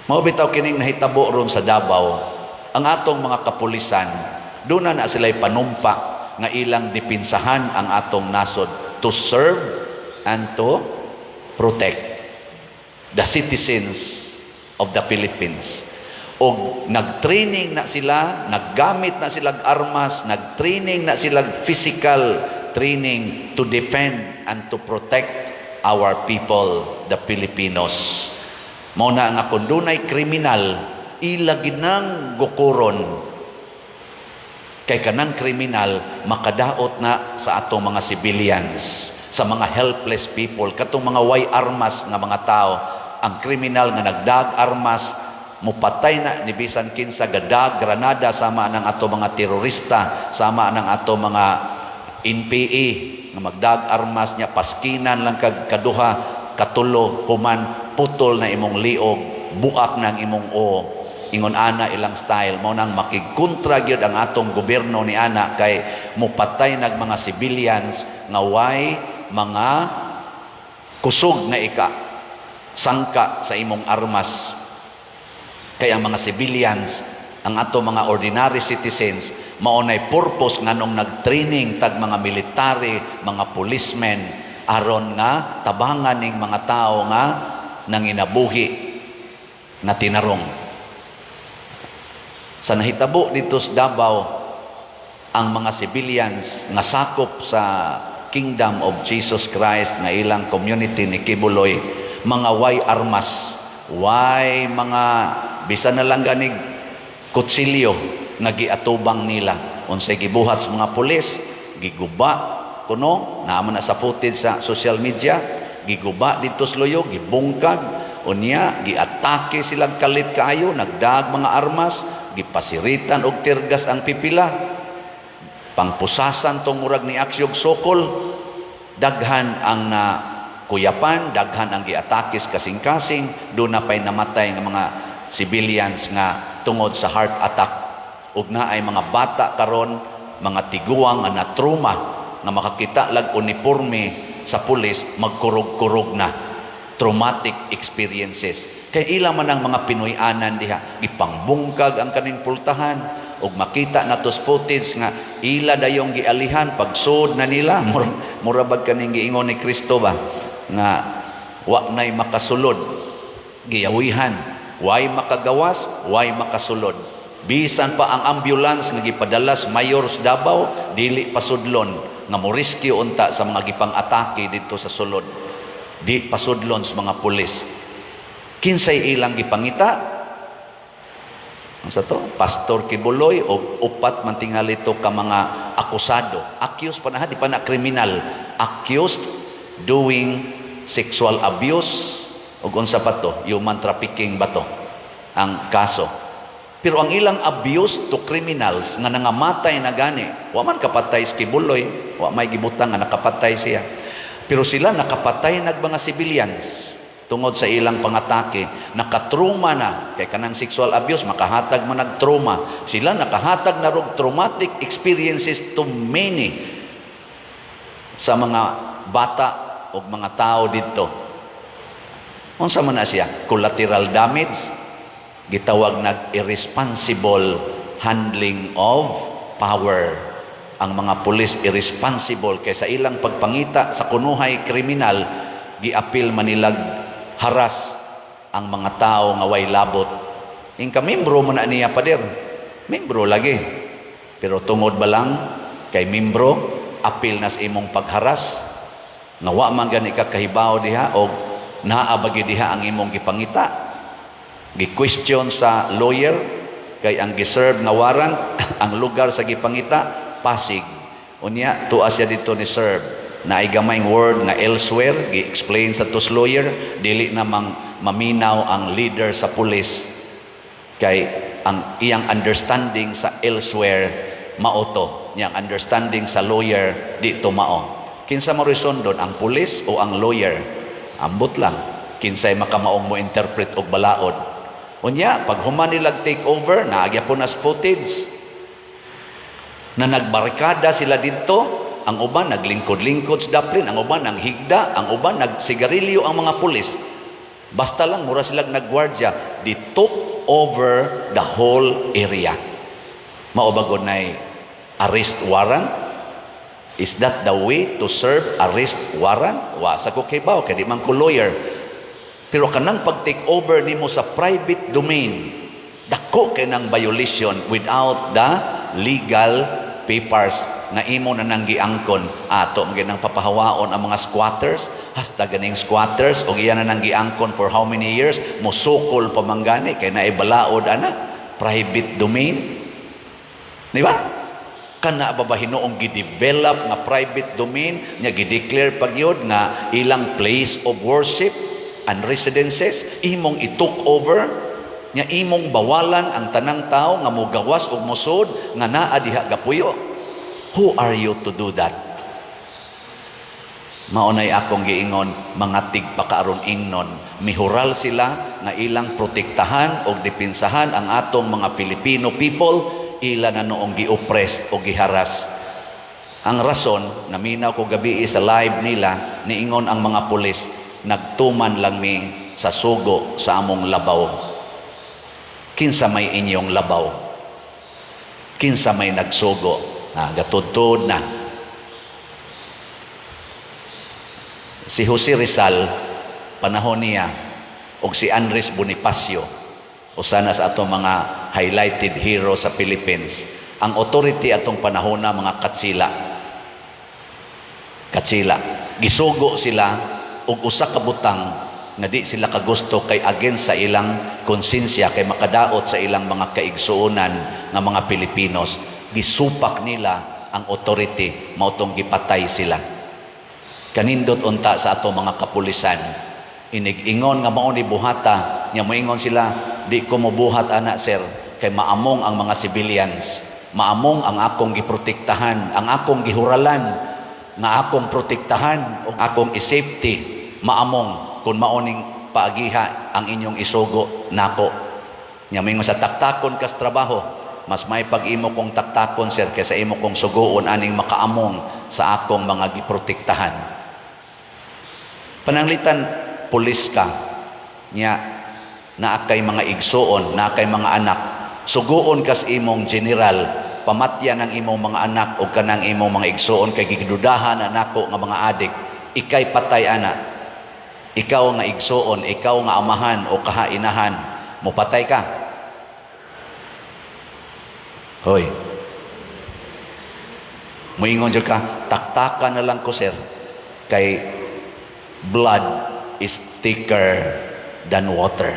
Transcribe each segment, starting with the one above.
Mao bitaw kining nahitabo ron sa Davao, ang atong mga kapulisan doon na sila'y panumpa nga ilang dipinsahan ang atong nasod to serve and to protect the citizens of the Philippines. O nag-training na sila, naggamit na sila armas, nag-training na sila physical training to defend and to protect our people, the Filipinos. Mao na nga kung dunay kriminal, ilagid ng gukuron. Kay kanang kriminal, makadaot na sa atong mga civilians, sa mga helpless people, katong mga way armas nga mga tao. Ang kriminal nga nagdag armas, mupatay na ni bisan kinsa gadag granada sama ng ato mga terorista, sama ng ato mga NPA nga magdag armas niya, paskinan lang kaduha, katulo, human putol na imong liog, buak ng imong o, ingon ana ilang style. Mao nang makigkontra gyud ang atong gobyerno ni ana kay mupatay nag mga civilians nga way mga kusog nga sangka sa imong armas. Kaya ang mga civilians, ang ato mga ordinary citizens, maunay purpose nga nung nag-training tag mga military, mga policemen, aron nga tabangan ning mga tao nga nanginabuhi na tinarong. Sa nahitabo dito sa Davao, ang mga civilians nga sakop sa Kingdom of Jesus Christ nga ilang community ni Kibuloy, mga way armas, way mga bisan na lang ganig kutsilyo nga giatubang nila. Unsay gibuhat sa mga pulis, giguba kuno naaman na sa footage sa social media, giguba dito sa loyo, gibungkag unya, giatake silang kalit kaayo, nagdag mga armas, gipasiritan og tirgas ang pipila, pangpusasan tong murag ni aksyog sokol, daghan ang na kuyapan, daghan ang giatakis kasing-kasing, doon na pa'y namatay ng mga civilians nga tungod sa heart attack. Ug na ay mga bata karon, mga tiguang nga na-trauma, nga makakita lag uniforme sa pulis, magkurog-kurog na. Traumatic experiences. Kay ila man ang mga Pinoy-anan diha, ipangbungkag ang kaning pultahan, ug makita na tos footage nga ila dayong gialihan, pagsud na nila, murabag kaning giingon ni Kristo ba, nga wa nay makasulod, giyawihan, way makagawas, way makasulod. Bisan pa ang ambulance nga gipadalas mayor sa Davao, dili pasudlon, nga mo-rescue unta sa mga gipang-atake dito sa sulod. Di pasudlon sa mga pulis. Kinsay ilang gipangita? Ano sa to? Pastor Kibuloy o upat man tingali to ka mga akusado. Accused pa na, di pa na kriminal. Accused doing sexual abuse o unsa pa to? Human trafficking ba to? Ang kaso. Pero ang ilang abuse to criminals nga nangamatay na gani, wa man kapatay si Kibuloy, wa may gibutang nga nakapatay siya. Pero sila nakapatay nag mga civilians tungod sa ilang pangatake, nakatrauma na kay kanang sexual abuse, makahatag man nagtrauma. Sila nakahatag na rog traumatic experiences to many sa mga bata o mga tao dito. Unsa man na siya? Collateral damage, gitawag nag irresponsible handling of power. Ang mga pulis irresponsible kay sa ilang pagpangita sa kunuhay kriminal, giapil manilag haras ang mga tao nga way labot. Ingka membro man na niya pader, membro lagi, pero tungod ba lang kay membro, apil na sa imong pagharas, nga wa man gani ka kahibaw diha o naabagi diha ang imong gipangita. Gi-question sa lawyer kay ang giserve nga warrant ang lugar sa gipangita Pasig. Unya tuwa siya dito ni serve na ay gamayng word nga elsewhere, gi-explain sa tos lawyer, dili namang maminaw ang leader sa pulis kay ang iyang understanding sa elsewhere maoto, niyang understanding sa lawyer dito mao. Kinsa mo resondon, ang pulis o ang lawyer? Ambot lang kinsay makamaong mo interpret og balaod. Unya pag human nilag take over, naagya po nas footage na nagbarikada sila dito, ang uban naglingkod-lingkod sa daplin, ang uban ang higda, ang uban nagsigarilyo ang mga pulis. Basta lang mura silang nagwardya, they took over the whole area. Maubagod na arrest warrant. Is that the way to serve arrest warrant? Wa sa ko kibaw kay di man ko lawyer. Pero kanang pag-take over nimo sa private domain, dako kay nang violation without the legal papers nga imo na nang giangkon. Ato mga nang papahawaon ang mga squatters, hasta ganing squatters og iyan na nang giangkon for how many years, musukol pamanggani kay naibalaod ana private domain. Di ba? Kana ba hinoong gidevelop nga private domain nya gideclare pagyod nga ilang place of worship and residences imong i-took over nya imong bawalan ang tanang tao nga mogawas og mosud nga naa diha gapuyo. Who are you to do that? Maunay akong giingon, mga tigpakaaron ingnon, mihural sila nga ilang protektahan o dipinsahan ang atong mga Filipino people, ila na noong gi-oppressed o giharas. Ang rason, naminaw ko gabi sa live nila, niingon ang mga pulis, nagtuman lang mi sa sugo sa among labaw. Kinsa may inyong labaw? Kinsa may nagsugo? Gatudtod na. Si Jose Rizal, panahon niya, o si Andres Bonifacio, usa na sa atong mga highlighted hero sa Philippines. Ang authority atong panahon na mga katsila. Gisugo sila og usa ka butang nga di sila kagusto kay against sa ilang konsensya kay makadaot sa ilang mga kaigsuonan nga mga Pilipinos. Gisupak nila ang authority, mautong gipatay sila. Kanindot unta sa ato mga kapulisan, inig-ingon nga mao ni buhata, nya moingon sila, di ko mobuhat ana sir, kay maamong ang mga civilians, maamong ang akong giprotektahan, ang akong gihuralan, nga akong protektahan, o akong i-safety, maamong kung maoning paagiha ang inyong isugo nako. Nya moingon sa taktakon kas trabaho, mas may pag-imo kong taktakon sir kaysa imo kong sugoon aning makaamong sa akong mga giprotektahan. Pananglitan pulis ka nya naakay mga igsuon, naakay mga anak, sugoon kas imong general, pamatyan ang imong mga anak o kanang imong mga igsuon kay gidudahan na nako nga mga adik, ikay patay ana. Ikaw nga igsuon, ikaw nga amahan o kahainahan, mopatay ka. Hoy. Moingon jud ka, taktakan na lang ko sir. Kay blood is thicker than water.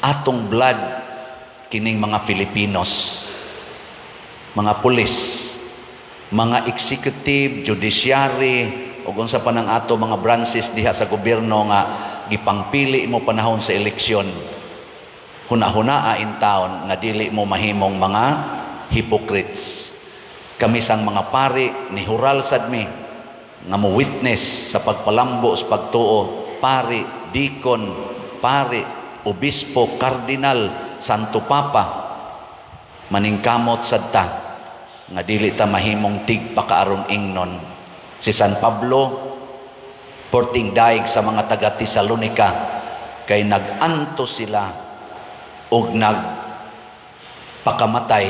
Atong blood kining mga Filipinos, mga pulis, mga executive, judiciary, ug unsa pa nang ato mga branches diha sa gobyerno nga gipangpili mo panahon sa eleksyon. Hunahunaa in town nga dili mo mahimong mga hypocrites. Kami sang mga pari ni hural sad mi nga mo witness sa pagpalambo sa pagtuo, pari, deacon, pari, obispo, kardinal, santo papa, maningkamot sad ta nga dili ta mahimong tigpakaaron ingnon. Si San Pablo porting daig sa mga taga Tesalonica kay nag-anto sila og nagpakamatay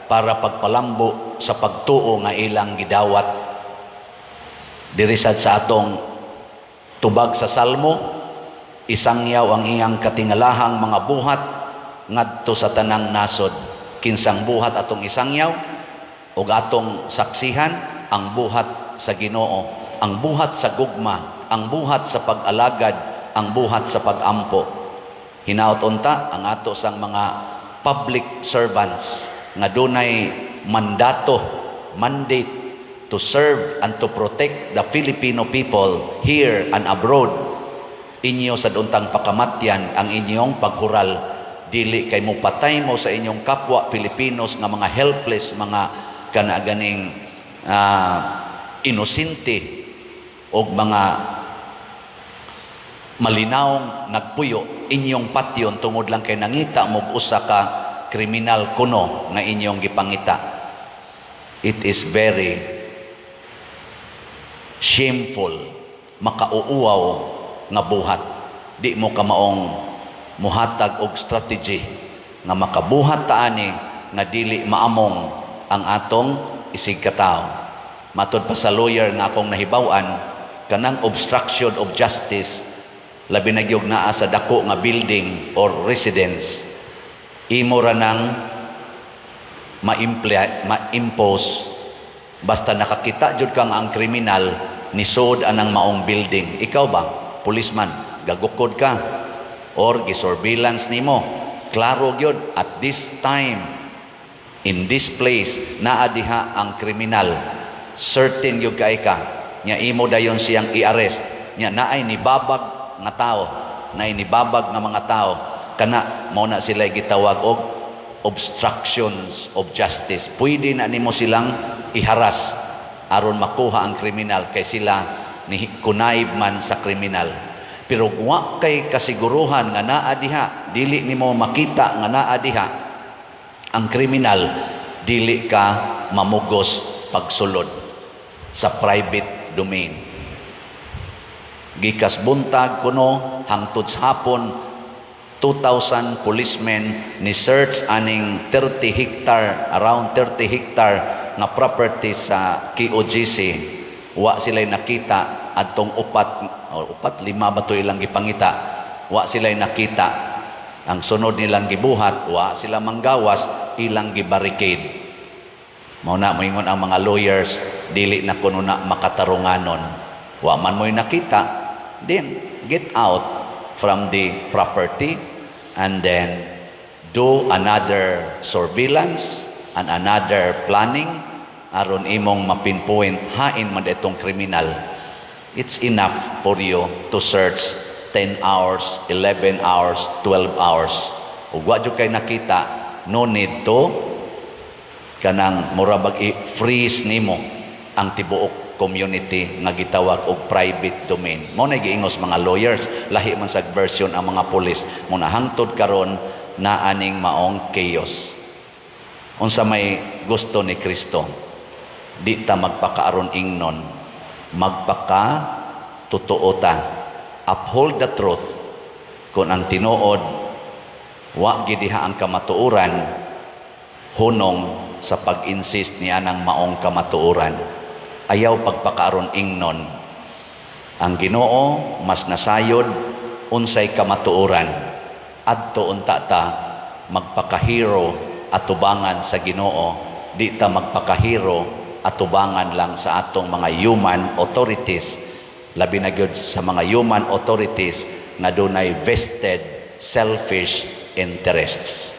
para pagpalambo sa pagtuo nga ilang gidawat. Dirisad sa atong tubag sa Salmo, isangyaw ang iyang katingalahang mga buhat ngadto sa tanang nasod. Kinsang buhat atong isangyaw ug atong saksihan ang buhat sa Ginoo, ang buhat sa gugma, ang buhat sa pag-alagad, ang buhat sa pag-ampo. Hinaot unta ang ato sang mga public servants nga dunay mandate to serve and to protect the Filipino people here and abroad. Inyo sa untang pakamatyan ang inyong paghural, dili kay mo patay mo sa inyong kapwa Filipinos nga mga helpless, mga kanaganing inosente o mga malinaw nagpuyo inyong patyon tungod lang kay nangita mo usa ka kriminal kuno nga inyong gipangita. It is very shameful, makauuaw nga buhat. di mo ka maong muhatag og strategy nga makabuhat taani nga dili maamong ang atong isig katawo. Matod pa sa lawyer nga akong nahibaw-an, kanang obstruction of justice labi na gyud naa sa dako nga building or residence, imo ra nang ma-impose basta nakakita jud kang ang kriminal ni sod anang maong building. Ikaw ba, policeman, gagukod ka or gisurveillance nimo, klaro gyud at this time in this place naa diha ang kriminal, certain gyud kay ka nya imo dayon siyang i-arrest nya naay nibabag nga tao, naay nibabag nga mga tao, kana mao na sila gitawag og obstructions of justice. Pwede na nimo silang iharas aron makuha ang kriminal kay sila ni kunayb man sa kriminal. Pero wa kay kasiguruhan nga naa diha, dili nimo makita nga naa diha ang kriminal, dili ka mamugos pagsulod sa private domain. Gikas buntag kuno hangtod sa hapon, 2,000 policemen ni search aning 30 hectare, around 30 hectare nga property sa KOGC. Wa sila'y nakita adtong upat lima ba to ilang gipangita. Wa sila'y nakita. Ang sunod nilang gibuhat, wa sila manggawas, ilang gibarricade. Mao na moingon ang mga lawyers, dili na kuno na makatarunganon. Wa man mo'y nakita, then get out from the property and then do another surveillance and another planning aron imong mapinpoint hain man itong kriminal. It's enough for you to search 10 hours, 11 hours, 12 hours. Ug wa jud kay nakita, no need to kanang murabag i-freeze nimo ang tibuok community nga gitawag og private domain. Mo na giingos mga lawyers, lahi man sa version ang mga pulis. Mo na hangtod karon na aning maong chaos. Unsa may gusto ni Kristo, di ta magpakaaron ingnon, magpaka totoo ta. Uphold the truth. Kung ang tinuod wa gid diha ang kamatuoran, hunong sa pag-insist niya ng maong kamatuoran. Ayaw pagpakaaron ingnon. Ang Ginoo mas nasayod unsay kamatuoran. Adto unta ta magpakahiro atubangan sa Ginoo, di ta magpakahiro atubangan lang sa atong mga human authorities, labi na gyud sa mga human authorities nga dunay vested selfish interests.